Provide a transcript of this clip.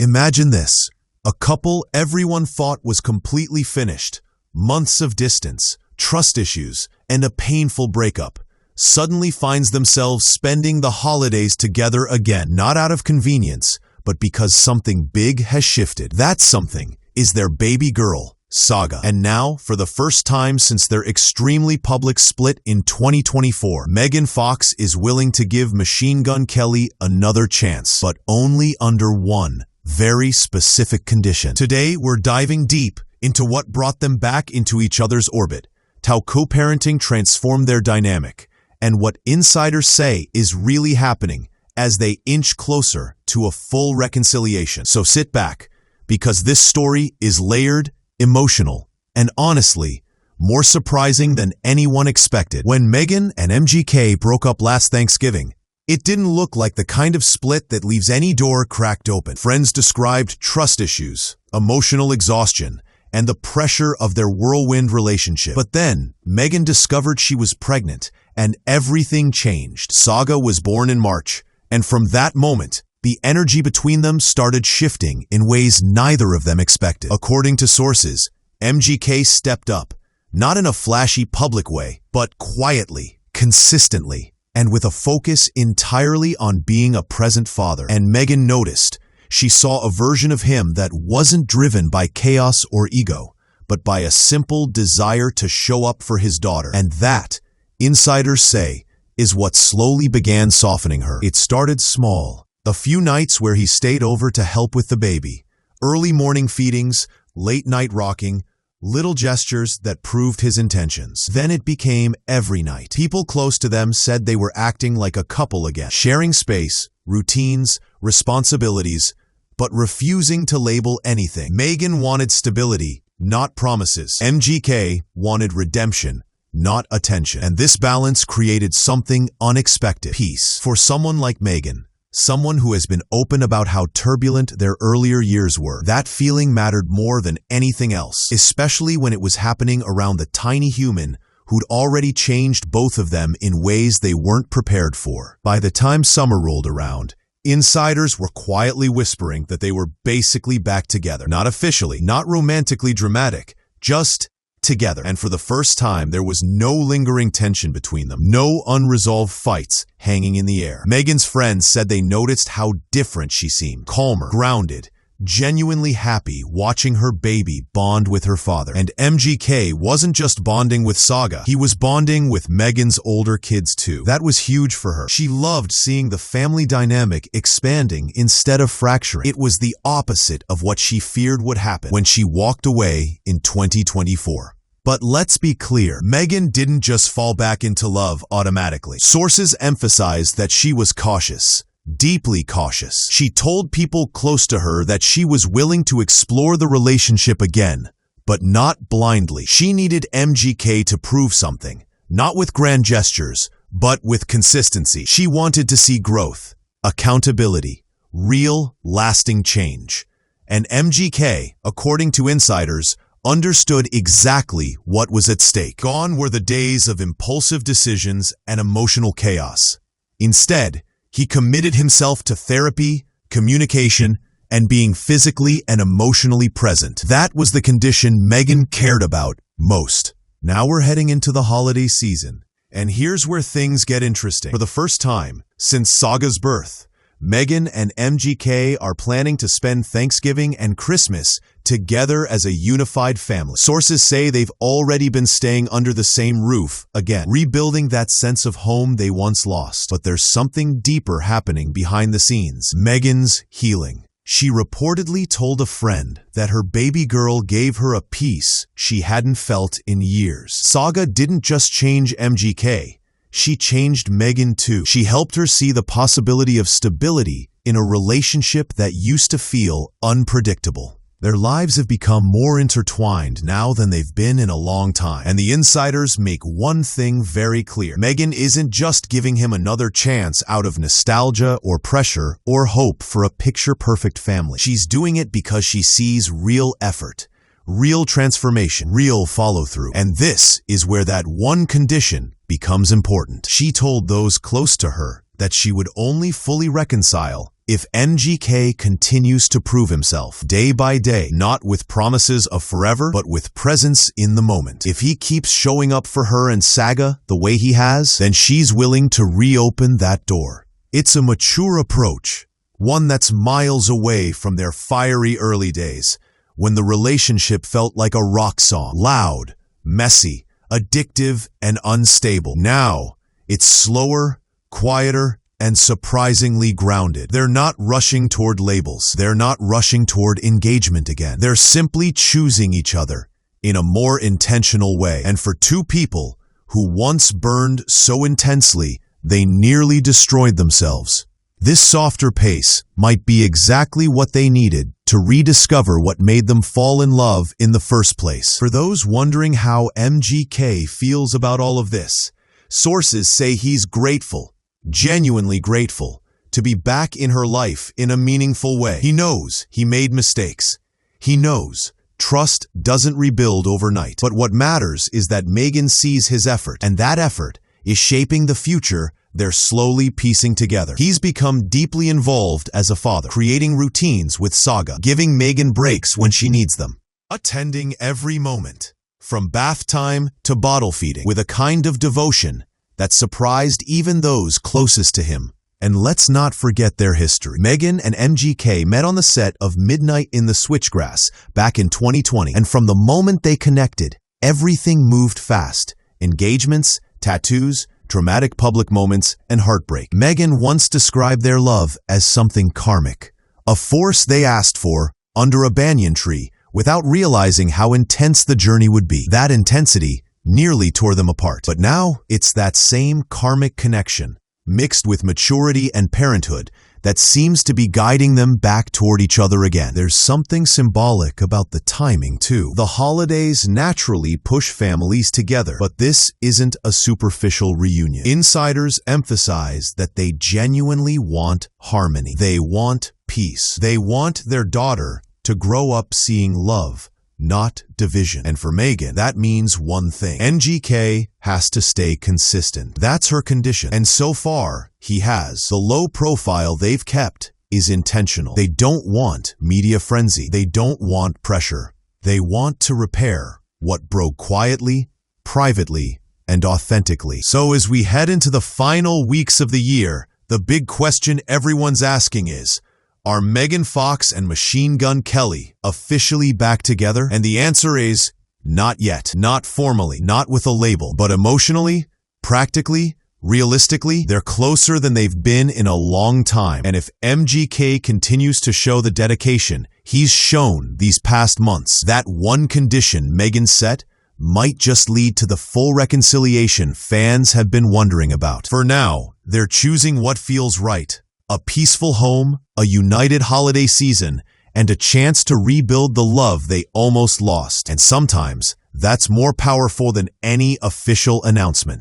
Imagine this. A couple everyone thought was completely finished. Months of distance, trust issues, and a painful breakup. Suddenly finds themselves spending the holidays together again, not out of convenience, but because something big has shifted. That something is their baby girl, Saga. And now, for the first time since their extremely public split in 2024, Megan Fox is willing to give Machine Gun Kelly another chance, but only under one very specific condition. Today, we're diving deep into what brought them back into each other's orbit, how co-parenting transformed their dynamic, and what insiders say is really happening as they inch closer to a full reconciliation. So sit back, because this story is layered, emotional, and honestly, more surprising than anyone expected. When Megan and MGK broke up last Thanksgiving, it didn't look like the kind of split that leaves any door cracked open. Friends described trust issues, emotional exhaustion, and the pressure of their whirlwind relationship. But then, Megan discovered she was pregnant, and everything changed. Saga was born in March, and from that moment, the energy between them started shifting in ways neither of them expected. According to sources, MGK stepped up, not in a flashy public way, but quietly, consistently, and with a focus entirely on being a present father. And Megan noticed. She saw a version of him that wasn't driven by chaos or ego, but by a simple desire to show up for his daughter. And that, insiders say, is what slowly began softening her. It started small. A few nights where he stayed over to help with the baby. Early morning feedings, late night rocking, little gestures that proved his intentions. Then it became every night. People close to them said they were acting like a couple again, sharing space, routines, responsibilities, but refusing to label anything. Megan wanted stability, not promises. MGK wanted redemption, not attention. And this balance created something unexpected: peace. For someone like Megan, someone who has been open about how turbulent their earlier years were, that feeling mattered more than anything else, especially when it was happening around the tiny human who'd already changed both of them in ways they weren't prepared for. By the time summer rolled around, insiders were quietly whispering that they were basically back together. Not officially, not romantically dramatic, just together. And for the first time, there was no lingering tension between them, no unresolved fights hanging in the air. Megan's friends said they noticed how different she seemed: calmer, grounded, genuinely happy watching her baby bond with her father. And MGK wasn't just bonding with Saga, he was bonding with Megan's older kids too. That was huge for her. She loved seeing the family dynamic expanding instead of fracturing. It was the opposite of what she feared would happen when she walked away in 2024. But let's be clear, Megan didn't just fall back into love automatically. Sources emphasized that she was cautious. Deeply cautious. She told people close to her that she was willing to explore the relationship again, but not blindly. She needed MGK to prove something, not with grand gestures, but with consistency. She wanted to see growth, accountability, real, lasting change. And MGK, according to insiders, understood exactly what was at stake. Gone were the days of impulsive decisions and emotional chaos. Instead, he committed himself to therapy, communication, and being physically and emotionally present. That was the condition Megan cared about most. Now we're heading into the holiday season, and here's where things get interesting. For the first time since Saga's birth, Megan and MGK are planning to spend Thanksgiving and Christmas together as a unified family. Sources say they've already been staying under the same roof again, rebuilding that sense of home they once lost. But there's something deeper happening behind the scenes: Megan's healing. She reportedly told a friend that her baby girl gave her a peace she hadn't felt in years. Saga didn't just change MGK. She changed Megan too. She helped her see the possibility of stability in a relationship that used to feel unpredictable. Their lives have become more intertwined now than they've been in a long time. And the insiders make one thing very clear: Megan isn't just giving him another chance out of nostalgia or pressure or hope for a picture-perfect family. She's doing it because she sees real effort, real transformation, real follow-through. And this is where that one condition becomes important. She told those close to her that she would only fully reconcile if MGK continues to prove himself day by day, not with promises of forever, but with presence in the moment. If he keeps showing up for her and Saga the way he has, then she's willing to reopen that door. It's a mature approach, one that's miles away from their fiery early days, when the relationship felt like a rock song, loud, messy, addictive, and unstable. Now, it's slower, quieter, and surprisingly grounded. They're not rushing toward labels. They're not rushing toward engagement again. They're simply choosing each other in a more intentional way. And for two people who once burned so intensely, they nearly destroyed themselves, this softer pace might be exactly what they needed to rediscover what made them fall in love in the first place. For those wondering how MGK feels about all of this, sources say he's grateful, genuinely grateful, to be back in her life in a meaningful way. He knows he made mistakes. He knows trust doesn't rebuild overnight. But what matters is that Megan sees his effort, and that effort is shaping the future they're slowly piecing together. He's become deeply involved as a father, creating routines with Saga, giving Megan breaks when she needs them, attending every moment, from bath time to bottle feeding, with a kind of devotion that surprised even those closest to him. And let's not forget their history. Megan and MGK met on the set of Midnight in the Switchgrass back in 2020, and from the moment they connected, everything moved fast. Engagements, tattoos, dramatic public moments, and heartbreak. Megan once described their love as something karmic, a force they asked for under a banyan tree without realizing how intense the journey would be. That intensity nearly tore them apart. But now it's that same karmic connection, mixed with maturity and parenthood, that seems to be guiding them back toward each other again. There's something symbolic about the timing, too. The holidays naturally push families together, but this isn't a superficial reunion. Insiders emphasize that they genuinely want harmony. They want peace. They want their daughter to grow up seeing love, not division. And for Megan, that means one thing. MGK has to stay consistent. That's her condition. And so far, he has. The low profile they've kept is intentional. They don't want media frenzy. They don't want pressure. They want to repair what broke quietly, privately, and authentically. So as we head into the final weeks of the year, the big question everyone's asking is, are Megan Fox and Machine Gun Kelly officially back together? And the answer is not yet. Not formally, not with a label, but emotionally, practically, realistically, they're closer than they've been in a long time. And if MGK continues to show the dedication he's shown these past months, that one condition Megan set might just lead to the full reconciliation fans have been wondering about. For now, they're choosing what feels right. A peaceful home, a united holiday season, and a chance to rebuild the love they almost lost. And sometimes, that's more powerful than any official announcement.